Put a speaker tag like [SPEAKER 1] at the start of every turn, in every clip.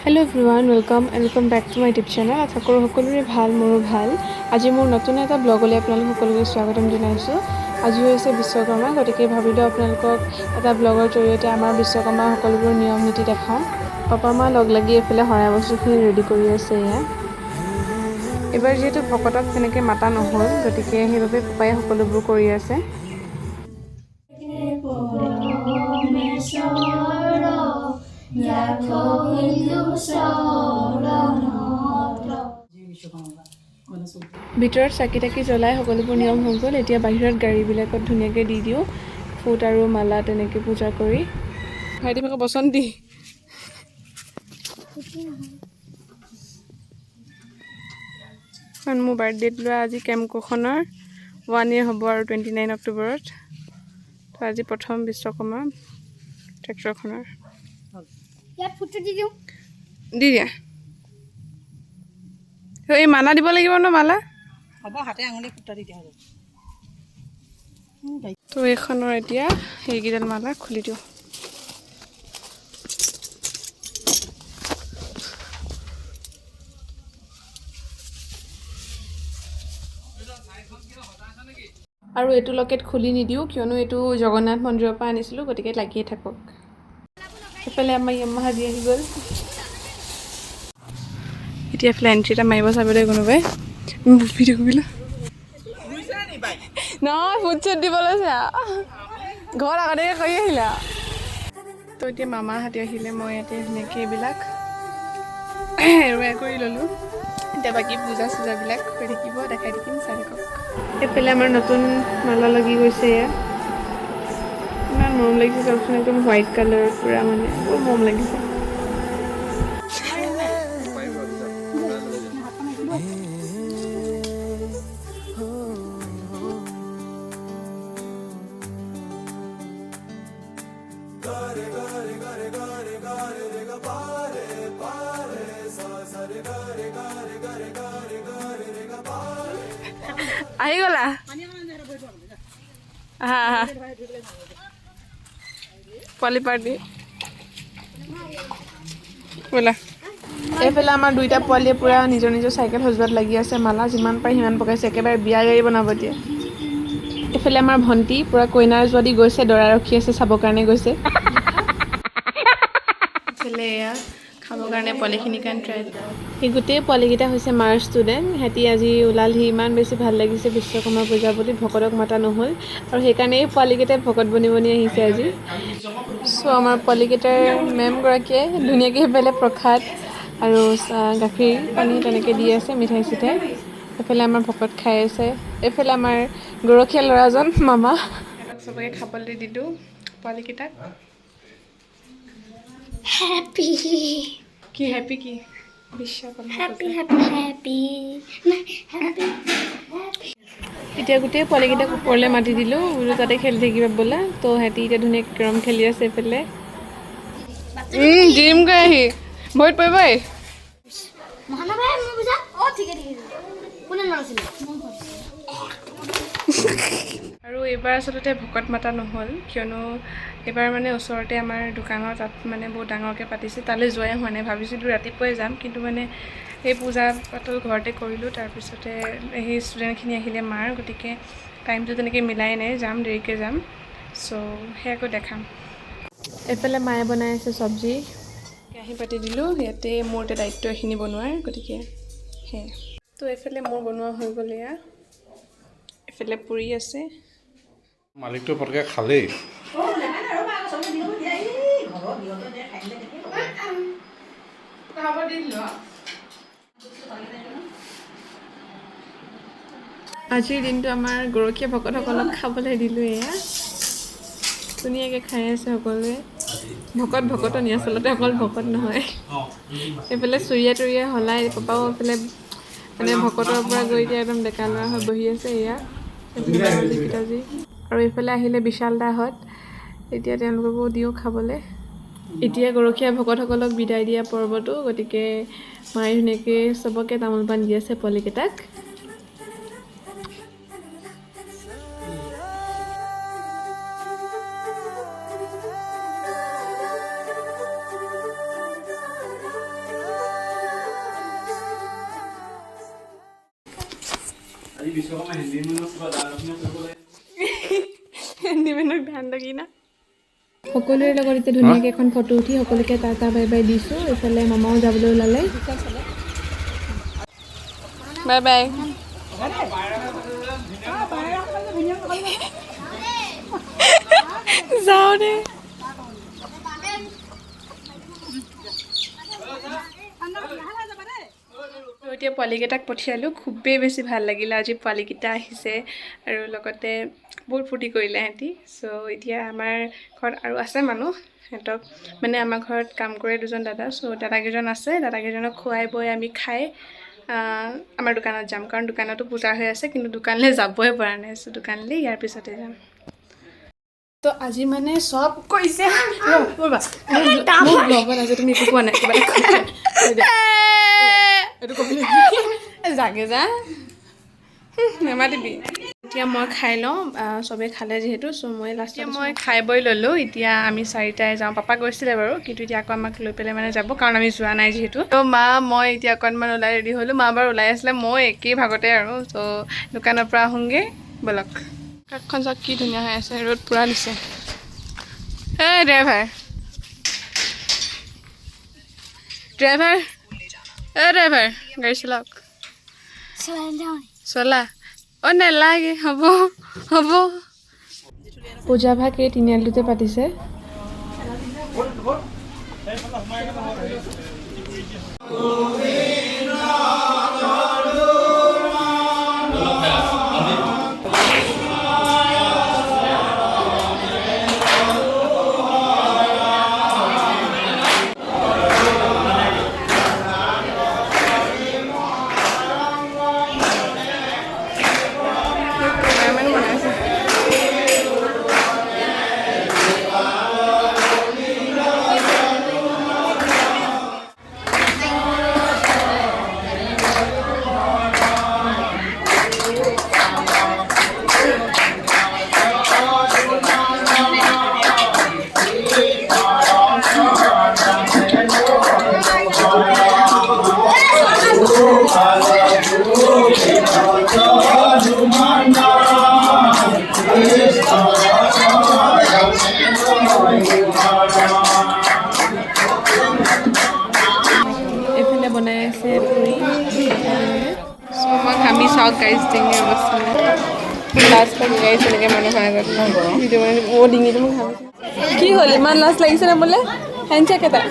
[SPEAKER 1] Hello everyone, welcome back to my YouTube channel. আশা কৰোঁ সকলোৰে ভাল, মোৰো ভাল। আজি মোৰ নতুন এটা ব্লগলৈ আপোনালোক সকলোকে স্বাগতম জনাইছোঁ। আজি হৈছে বিশ্বকৰ্মা, গতিকে ভাবিলোঁ আপোনালোকক এটা ব্লগৰ জৰিয়তে আমাৰ বিশ্বকৰ্মা সকলোবোৰ নিয়ম নীতি দেখাওঁ। পাপা মা লগ লাগি এফালে শৰাই বস্তুখিনি ৰেডি কৰি আছে এয়া। এইবাৰ যিহেতু ভকতক তেনেকৈ মাতা নহ'ল, গতিকে সেইবাবে পাপাই সকলোবোৰ কৰি আছে। ভিতৰত চাকি তাকি জ্বলাই সকলোবোৰ নিয়ম হৈ গ'ল। এতিয়া বাহিৰত গাড়ীবিলাকত ধুনীয়াকৈ দি দিওঁ ফুট আৰু মালা তেনেকৈ পূজা কৰি। ভাইটি মোক বসন্তি মোৰ বাৰ্থডেত লোৱা আজি কেম্পখনৰ 1 year হ'ব আৰু 29 অক্টোবৰত। তো আজি প্ৰথম বিশ্বকৰ্মা ট্ৰেক্টৰখনৰ দি দিয়া। এই মালা দিব লাগিব ন? মালা হ'ব, হাতে আঙুলি ফুটা দি দিয়া হ'ব। তো এইখনৰ এতিয়া সেইকেইডাল মালা খুলি দিওঁ। আৰু এইটো লকেট খুলি নিদিওঁ, কিয়নো এইটো জগন্নাথ মন্দিৰৰ পৰা আনিছিলোঁ, গতিকে লাগিয়ে থাকক। এইফালে আমাৰ ইয়াম্মা সাজি আহি গ'ল। এতিয়া এইফালে এণ্ট্ৰি এটা মাৰিব চাবলৈ কোনোবাই ভিডিঅ' কৰিলোঁ নহয়, ফুট চুট দিব লৈছে ঘৰত আগতে কৰি আহিলা। তো এতিয়া মামাৰ হাতী আহিলে, মই ইয়াতে ধুনীয়াকৈ এইবিলাক এৰুৱাই কৰি ল'লোঁ। এতিয়া বাকী পূজা চূজাবিলাক হৈ থাকিব, দেখাই থাকিম, চাই থাকক। এইফালে আমাৰ নতুন মালা লাগি গৈছে। এয়া ইমান মৰম লাগিছে চাওকচোন, একদম হোৱাইট কালাৰ পূৰা, মানে বৰ মৰম লাগিছে। আহি গ'লা পোৱালি পাৰ্টি ব'লা। এইফালে আমাৰ দুইটা পোৱালীয়ে পূৰা নিজৰ নিজৰ চাইকেল সজোৱাত লাগি আছে। মালা যিমান পাৰে সিমান পকাইছে, একেবাৰে বিয়া গাড়ী বনাব দিয়ে। এইফালে আমাৰ ভণ্টি পূৰা কইনাৰ যোৱাদি গৈছে, দৰা ৰখি আছে, চাবৰ কাৰণে গৈছে। এইফালে এয়া খাবৰ কাৰণে পোৱালিখিনিৰ কাৰণে ট্ৰাই। সেই গোটেই পোৱালিকেইটা হৈছে মাৰ ষ্টুডেণ্ট। সিহঁতি আজি ওলালহি, ইমান বেছি ভাল লাগিছে বিশ্বকৰ্মা পূজা বুলি। ভকতক মাতা নহ'ল আৰু সেইকাৰণে এই পোৱালিকেইটাই ভকত বনি বনি আহিছে আজি। চ' আমাৰ পোৱালিকেইটাৰ মেমগৰাকীয়ে ধুনীয়াকৈ সেইফালে প্ৰসাদ আৰু গাখীৰ পানী তেনেকৈ দি আছে, মিঠাই চিঠাই। এইফালে আমাৰ ভকত খাই আছে। এইফালে আমাৰ গৰখীয়া ল'ৰাজন মামা। সিহঁতক চবকে খাবলৈ দিলোঁ পোৱালিকেইটাক। হেপী কি হেপী কি Vishwakarma happy happy happy happy. এতিয়া গোটেই পোৱালিকেইটাক ওপৰলৈ মাতি দিলোঁ, বোলো তাতে খেলি থাকিবা বোলা। তো সিহঁতি এতিয়া ধুনীয়াকৈ কেৰম খেলি আছে। এইফালে জিম গৈ আহি ভৰিত পৰিবই। আৰু এইবাৰ আচলতে ভকত মাতা নহ'ল, কিয়নো এইবাৰ মানে ওচৰতে আমাৰ দোকানৰ তাত মানে বহুত ডাঙৰকৈ পাতিছে, তালৈ যোৱাই হোৱা নাই। ভাবিছিলোঁ ৰাতিপুৱাই যাম, কিন্তু মানে সেই পূজা পাতল ঘৰতে কৰিলোঁ। তাৰপিছতে সেই ষ্টুডেণ্টখিনি আহিলে মাৰ, গতিকে টাইমটো তেনেকৈ মিলাই নাই, যাম দেৰিকৈ যাম। চ' সেয়াকৈ দেখাম। এইফালে মায়ে বনাই আছে চব্জি, কেৰাহী পাতি দিলোঁ। ইয়াতে মোৰ এতিয়া দায়িত্ব এইখিনি বনোৱাৰ, গতিকে সেয়াই। তো এইফালে মোৰ বনোৱা হৈ গ'ল। এয়া এইফালে পুৰি আছে।
[SPEAKER 2] মালিকটো পটকৈ খালেই। আজিৰ দিনটো আমাৰ গৰখীয়া ভকতসকলক খাবলৈ দিলোঁ। এয়া ধুনীয়াকৈ খাই আছে সকলোৱে। ভকতনি আচলতে অকল ভকত নহয়। এইফালে চুৰিয়া তুৰিয়া সলাই পাপাও এইফালে মানে ভকতৰ পৰা গৈ এতিয়া একদম ডেকা ল'ৰা হৈ বহি আছে। এয়া এইফালে পিতাজী আৰু এইফালে আহিলে বিশাল দাহঁত। এতিয়া তেওঁলোককো দিওঁ খাবলৈ। এতিয়া গৰখীয়া ভকতসকলক বিদায় দিয়া পৰ্বটো, গতিকে মায়ে ধুনীয়াকৈ চবকে তামোল পাণ দি আছে পোৱালিকেইটাক।
[SPEAKER 1] হেণ্ডিমেনক ধ্যান ৰাখি না
[SPEAKER 2] সকলোৰে লগত এতিয়া ধুনীয়াকৈ এখন ফটো উঠি সকলোকে টাটা বাই বাই দিছোঁ এইফালে মামাও যাবলৈ ওলালে
[SPEAKER 1] বাই বাই যাওঁ দে এতিয়া পোৱালীকেইটাক পঠিয়ালোঁ খুবেই বেছি ভাল লাগিলে আজি পোৱালীকেইটা আহিছে আৰু লগতে বহুত ফূৰ্তি কৰিলে সিহঁতি চ' এতিয়া আমাৰ ঘৰত আৰু আছে মানুহ সিহঁতক মানে আমাৰ ঘৰত কাম কৰে দুজন দাদা চ' দাদাকেইজন আছে দাদাকেইজনক খুৱাই বৈ আমি খাই আমাৰ দোকানত যাম কাৰণ দোকানতো পূজা হৈ আছে কিন্তু দোকানলৈ যাবই পৰা নাই চ' দোকানলৈ ইয়াৰ পিছতে যাম তো আজি মানে চব কৈছে লগত আছে তুমি একো কোৱা নাই কিবা এইটো ক'বলৈ জাগে যা নেমাতিবি এতিয়া মই খাই লওঁ চবেই খালে যিহেতু চ' মই লাষ্টত মই খাই বৈ ল'লোঁ এতিয়া আমি চাৰিটাই যাওঁ পাপা গৈছিলে বাৰু কিন্তু এতিয়া আকৌ আমাক লৈ পেলাই মানে যাব কাৰণ আমি যোৱা নাই যিহেতু ত' মা মই এতিয়া অকণমান ওলাই ৰেডি হ'লোঁ মা বাৰু ওলাই আছিলে মই একেই ভাগতে আৰু ত' দোকানৰ পৰা আহোঁগৈ ব'লক কাষখন চাওক কি ধুনীয়া হৈ আছে ৰ'দ পূৰা দিছে এই ড্ৰাইভাৰ গাড়ী চলাওক চলা অ' নেলাগে হ'ব হ'ব
[SPEAKER 2] পূজা ভাগ এই তিনিআলিটোতে পাতিছে এইফালে বনাই আছে পুৰি মই ঘামি চাওক গাইজ ডিঙিৰ অৱস্থা লাজ পাই গাইজ এনেকৈ মানুহৰ আগত ভিডিঅ' বনাই অ' ডিঙিটো মোক ঘামিছে কি হ'ল ইমান লাজ লাগিছে নে বোলে হেণ্ডশ্বেক এটা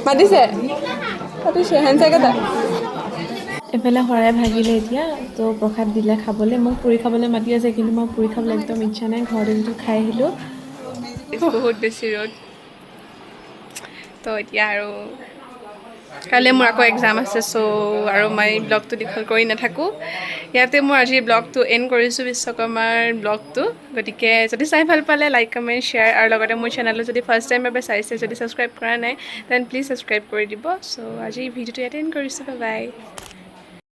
[SPEAKER 2] মাতিছে হেণ্ডশ্বেক এটা এইফালে শৰাই ভাগিলে এতিয়া তো প্ৰসাদ দিলে খাবলৈ মোক পুৰি খাবলৈ মাতি আছে কিন্তু মই পুৰি খাবলৈ একদম ইচ্ছা নাই ঘৰতে যিটো খাই আহিলোঁ
[SPEAKER 1] বহুত বেছি ৰ'দ তো এতিয়া আৰু কাইলৈ মোৰ আকৌ এক্সাম আছে চ' আৰু মই ব্লগটো দীঘল কৰি নাথাকোঁ ইয়াতে মই আজি ব্লগটো এণ্ড কৰিছোঁ বিশ্বকৰ্মাৰ ব্লগটো গতিকে যদি চাই ভাল পালে লাইক কমেণ্ট শ্বেয়াৰ আৰু লগতে মোৰ চেনেলটো যদি ফাৰ্ষ্ট টাইম বাবে চাইছে যদি ছাবস্ক্ৰাইব কৰা নাই দেন প্লিজ ছাবস্ক্ৰাইব কৰি দিব চ' আজি ভিডিঅ'টো ইয়াতে এণ্ড কৰিছোঁ বাই বাই